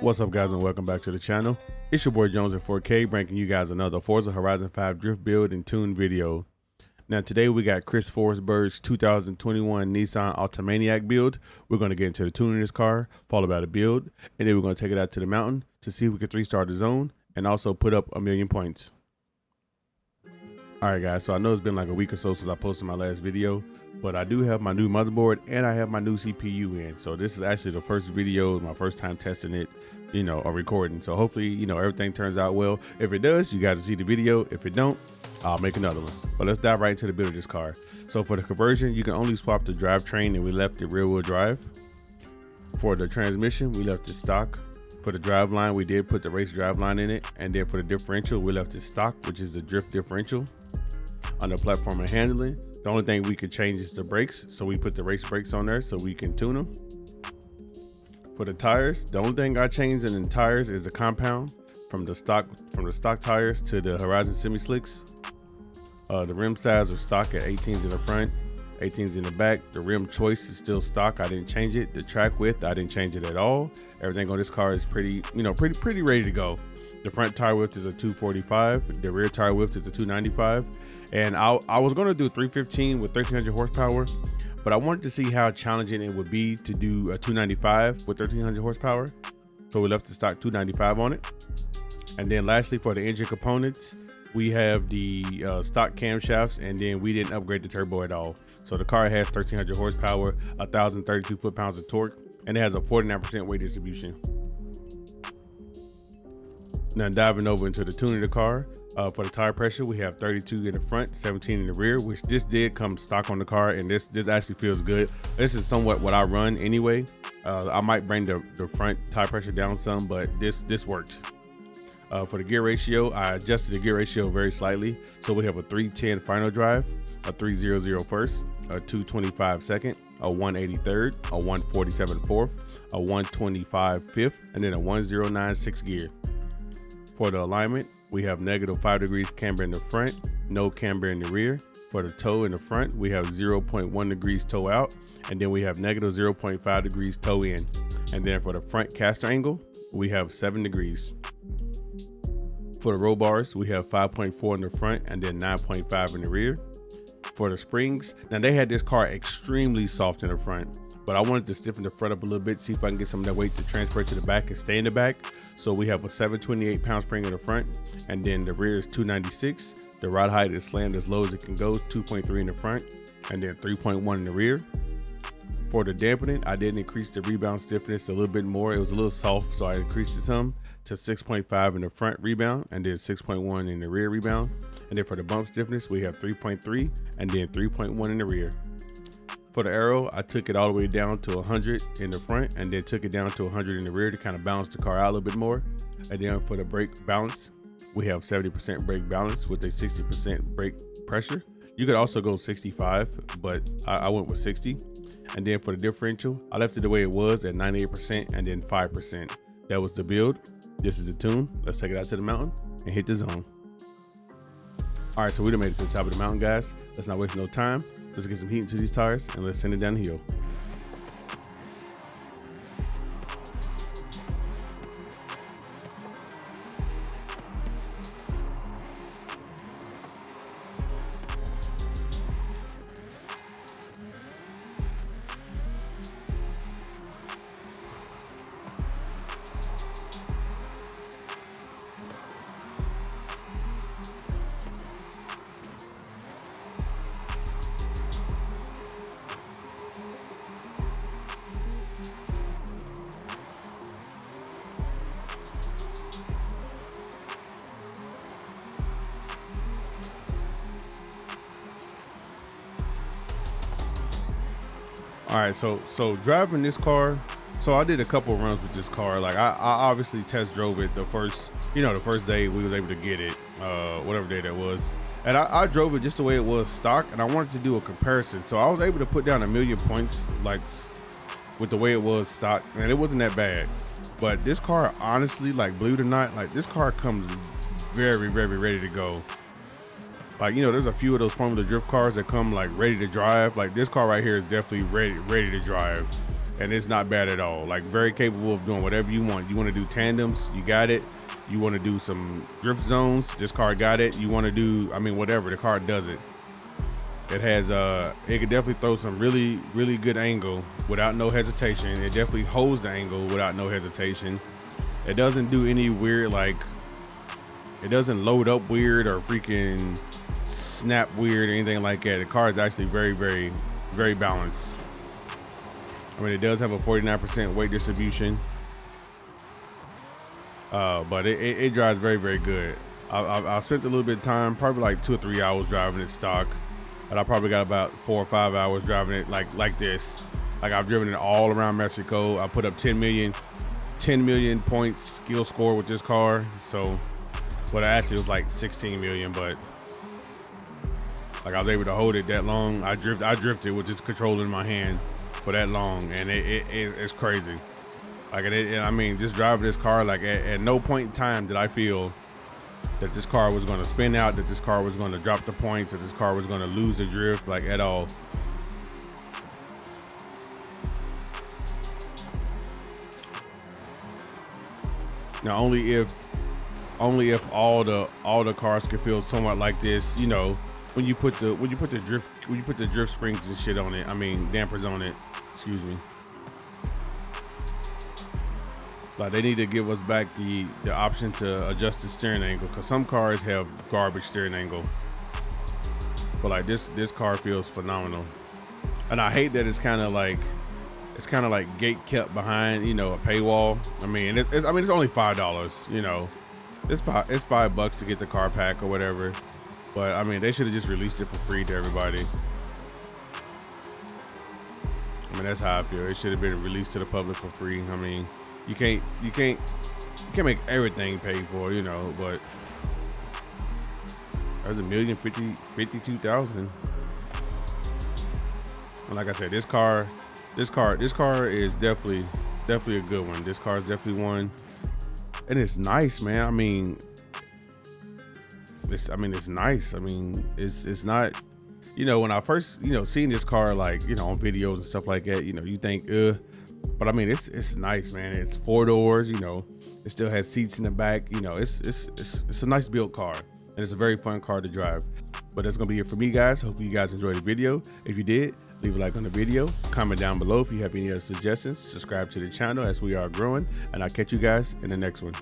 What's up, guys, and welcome back to the channel. It's your boy Jones at 4K, bringing you guys another Forza Horizon 5 drift build and tune video. Now today we got Chris Forsberg's 2021 Nissan Altimaniac build. We're going to get into the tuning of this car, followed by the build, and then we're going to take it out to the mountain to see if we can 3-star the zone and also put up 1,000,000 points. Alright guys, so I know it's been like a week or so since I posted my last video, but I do have my new motherboard and I have my new CPU in. So this is actually the first video, my first time testing it, or recording. So hopefully, everything turns out well. If it does, you guys will see the video. If it don't, I'll make another one. But let's dive right into the build of this car. So for the conversion, you can only swap the drivetrain, and we left it rear wheel drive. For the transmission, we left it stock. For the drive line, we did put the race drive line in it. And then for the differential, we left it stock, which is the drift differential. On the platform and handling, the only thing we could change is the brakes. So we put the race brakes on there so we can tune them. For the tires, the only thing I changed in the tires is the compound from the stock tires to the Horizon Semi Slicks. The rim size are stock at 18s in the front, 18s in the back. The rim choice is still stock. I didn't change it. The track width, I didn't change it at all. Everything on this car is pretty ready to go. The front tire width is a 245. The rear tire width is a 295. And I was going to do 315 with 1300 horsepower, but I wanted to see how challenging it would be to do a 295 with 1300 horsepower. So we left the stock 295 on it. And then lastly, for the engine components, we have the stock camshafts, and then we didn't upgrade the turbo at all. So the car has 1300 horsepower, 1,032 foot-pounds of torque, and it has a 49% weight distribution. Now diving over into the tuning of the car, for the tire pressure, we have 32 in the front, 17 in the rear, which this did come stock on the car, and this actually feels good. This is somewhat what I run anyway. I might bring the front tire pressure down some, but this worked. For the gear ratio, I adjusted the gear ratio very slightly. So we have a 310 final drive, a 300 first, a 225 second, a 180 third, a 147 fourth, a 125 fifth, and then a 109 sixth gear. For the alignment, we have -5 degrees camber in the front, no camber in the rear. For the toe in the front, we have 0.1 degrees toe out, and then we have -0.5 degrees toe in. And then for the front caster angle, we have 7 degrees. For the roll bars, we have 5.4 in the front and then 9.5 in the rear. For the springs, now they had this car extremely soft in the front, but I wanted to stiffen the front up a little bit, see if I can get some of that weight to transfer to the back and stay in the back. So we have a 728 pound spring in the front, and then the rear is 296. The rod height is slammed as low as it can go, 2.3 in the front and then 3.1 in the rear. For the dampening, I did increase the rebound stiffness a little bit more. It was a little soft, so I increased it some to 6.5 in the front rebound and then 6.1 in the rear rebound. And then for the bump stiffness, we have 3.3 and then 3.1 in the rear. For the aero, I took it all the way down to 100 in the front and then took it down to 100 in the rear to kind of balance the car out a little bit more. And then for the brake balance, we have 70% brake balance with a 60% brake pressure. You could also go 65, but I went with 60. And then for the differential, I left it the way it was at 98% and then 5%. That was the build. This is the tune. Let's take it out to the mountain and hit the zone. All right, so we done made it to the top of the mountain, guys. Let's not waste no time. Let's get some heat into these tires and let's send it down the hill. All right, so driving this car, so I did a couple of runs with this car. Like I obviously test drove it the first day we was able to get it, whatever day that was. And I drove it just the way it was stock, and I wanted to do a comparison. So I was able to put down 1,000,000 points like with the way it was stock, and it wasn't that bad. But this car, honestly, like, believe it or not, like, this car comes very, very ready to go. Like, you know, there's a few of those Formula Drift cars that come like ready to drive. Like, this car right here is definitely ready to drive. and it's not bad at all. Like very capable of doing whatever you want. You want to do tandems, you got it. You want to do some drift zones, this car got it. You want to do, I mean, whatever, the car does it. It has, it can definitely throw some really, really good angle without no hesitation. It definitely holds the angle without no hesitation. It doesn't do any weird, like, it doesn't load up weird or freaking snap weird or anything like that. The car is actually very, very, very balanced. I mean, it does have a 49% weight distribution. But it drives very, very good. I spent a little bit of time, probably like 2 or 3 hours driving it stock, and I probably got about 4 or 5 hours driving it like this. Like I've driven it all around Mexico. I put up 10 million points skill score with this car. So, well, actually it was like 16 million, but like I was able to hold it that long. I drifted with this controller in my hand for that long, and it's crazy. Like, and I mean, just driving this car, like at no point in time did I feel that this car was going to spin out, that this car was going to drop the points, that this car was going to lose the drift, like at all. Now, only if all the cars could feel somewhat like this, you know, when you put the drift springs and shit on it. I mean, dampers on it. Excuse me. Like they need to give us back the option to adjust the steering angle, because some cars have garbage steering angle. But like this car feels phenomenal, and I hate that it's kind of like gate kept behind, you know, a paywall. I mean, it's only $5. You know, it's $5 to get the car pack or whatever. But I mean, they should have just released it for free to everybody. I mean, that's how I feel. It should have been released to the public for free. I mean, you can't make everything paid for, you know, but there's 1,052,000. And like I said, this car is definitely a good one. This car is definitely one, and it's nice, man. I mean, it's nice. I mean, it's not, you know, when I first, you know, seen this car, like, you know, on videos and stuff like that, you know, you think, but I mean, it's nice, man. It's 4 doors, you know, it still has seats in the back, you know, it's a nice built car, and it's a very fun car to drive. But that's gonna be it for me, guys. Hopefully you guys enjoyed the video. If you did, leave a like on the video, comment down below if you have any other suggestions, subscribe to the channel as we are growing, and I'll catch you guys in the next one.